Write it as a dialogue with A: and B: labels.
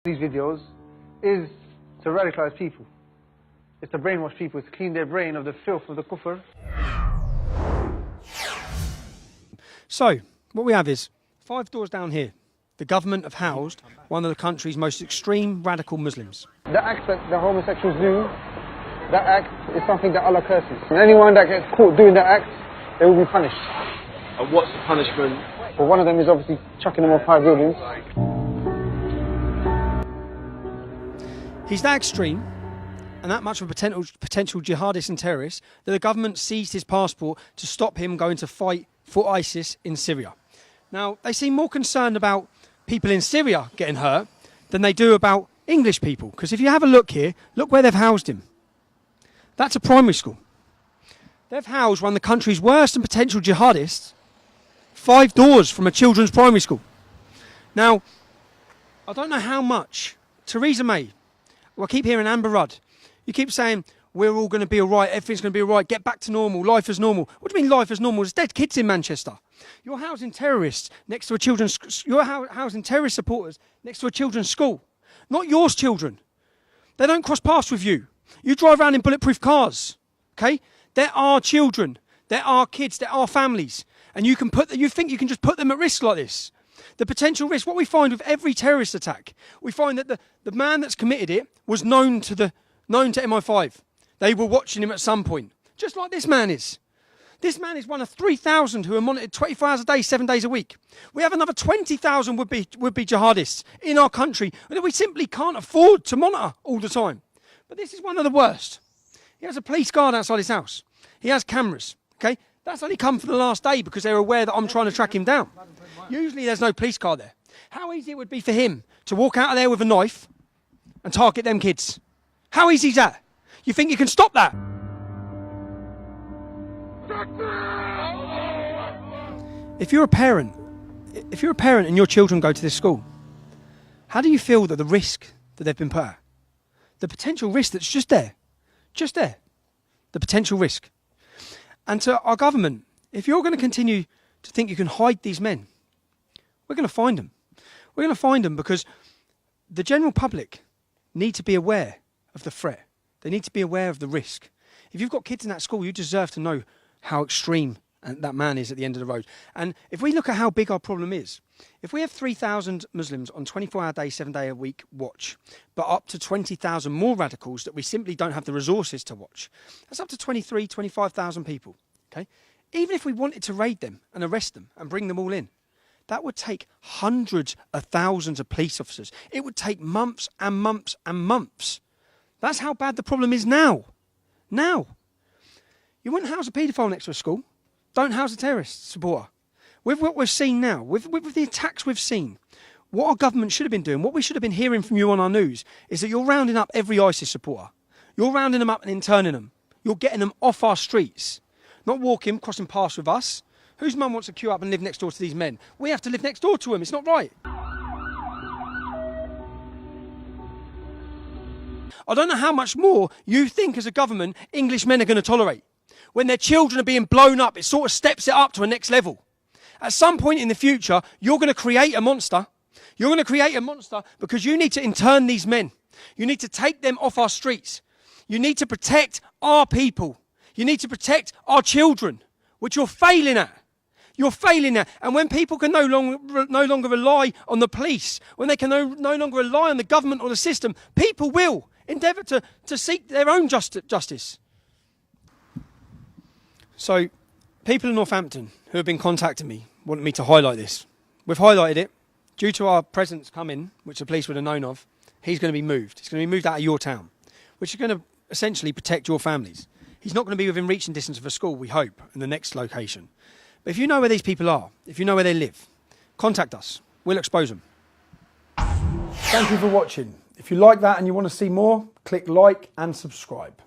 A: These videos is to radicalize people. It's to brainwash people, it's to clean their brain of the filth of the kufr.
B: So, what we have is 5 doors down here. The government have housed one of the country's most extreme radical Muslims.
A: The act that the homosexuals do, that act is something that Allah curses. And anyone that gets caught doing that act, they will be punished.
C: And what's the punishment?
A: Well, one of them is obviously chucking them off high buildings.
B: He's that extreme and that much of a potential jihadist and terrorist that the government seized his passport to stop him going to fight for ISIS in Syria. Now, they seem more concerned about people in Syria getting hurt than they do about English people. Because if you have a look here, look where they've housed him. That's a primary school. They've housed one of the country's worst and potential jihadists 5 doors from a children's primary school. Now, I don't know how much Theresa May, well, I keep hearing Amber Rudd, you keep saying, we're all going to be all right, everything's going to be all right, get back to normal, life as normal. What do you mean life as normal? There's dead kids in Manchester. You're housing terrorists next to a children's... You're housing terrorist supporters next to a children's school. Not yours children. They don't cross paths with you. You drive around in bulletproof cars, okay? There are children, there are kids, there are families. And you think you can just put them at risk like this. The potential risk, what we find with every terrorist attack, we find that the man that's committed it was known to MI5. They were watching him at some point, just like this man is. This man is one of 3,000 who are monitored 24 hours a day, 7 days a week. We have another 20,000 would-be jihadists in our country that we simply can't afford to monitor all the time. But this is one of the worst. He has a police guard outside his house. He has cameras, okay? That's only come for the last day because they're aware that I'm trying to track him down. Usually there's no police car there. How easy it would be for him to walk out of there with a knife and target them kids. How easy is that? You think you can stop that? If you're a parent and your children go to this school, how do you feel that the risk that they've been put at? The potential risk that's just there. The potential risk. And to our government, if you're going to continue to think you can hide these men, we're going to find them. We're going to find them because the general public need to be aware of the threat. They need to be aware of the risk. If you've got kids in that school, you deserve to know how extreme that man is at the end of the road. And if we look at how big our problem is, if we have 3,000 Muslims on 24-hour day, 7-day-a-week watch, but up to 20,000 more radicals that we simply don't have the resources to watch, that's up to 23,000, 25,000 people. Okay? Even if we wanted to raid them and arrest them and bring them all in, that would take hundreds of thousands of police officers. It would take months and months and months. That's how bad the problem is now. Now. You wouldn't house a paedophile next to a school. Don't house a terrorist supporter. With what we've seen now, with the attacks we've seen, what our government should have been doing, what we should have been hearing from you on our news, is that you're rounding up every ISIS supporter. You're rounding them up and interning them. You're getting them off our streets. Not walking, crossing paths with us. Whose mum wants to queue up and live next door to these men? We have to live next door to them. It's not right. I don't know how much more you think as a government English men are going to tolerate. When their children are being blown up, it sort of steps it up to a next level. At some point in the future, you're going to create a monster. You're going to create a monster because you need to intern these men. You need to take them off our streets. You need to protect our people. You need to protect our children, which you're failing at. You're failing at. And when people can no longer rely on the police, when they can no longer rely on the government or the system, people will endeavour to seek their own justice. So, people in Northampton who have been contacting me wanted me to highlight this. We've highlighted it. Due to our presence coming, which the police would have known of, he's going to be moved. He's going to be moved out of your town, which is going to essentially protect your families. He's not going to be within reaching distance of a school, we hope, in the next location. But if you know where these people are, if you know where they live, contact us. We'll expose them.
D: Thank you for watching. If you like that and you want to see more, click like and subscribe.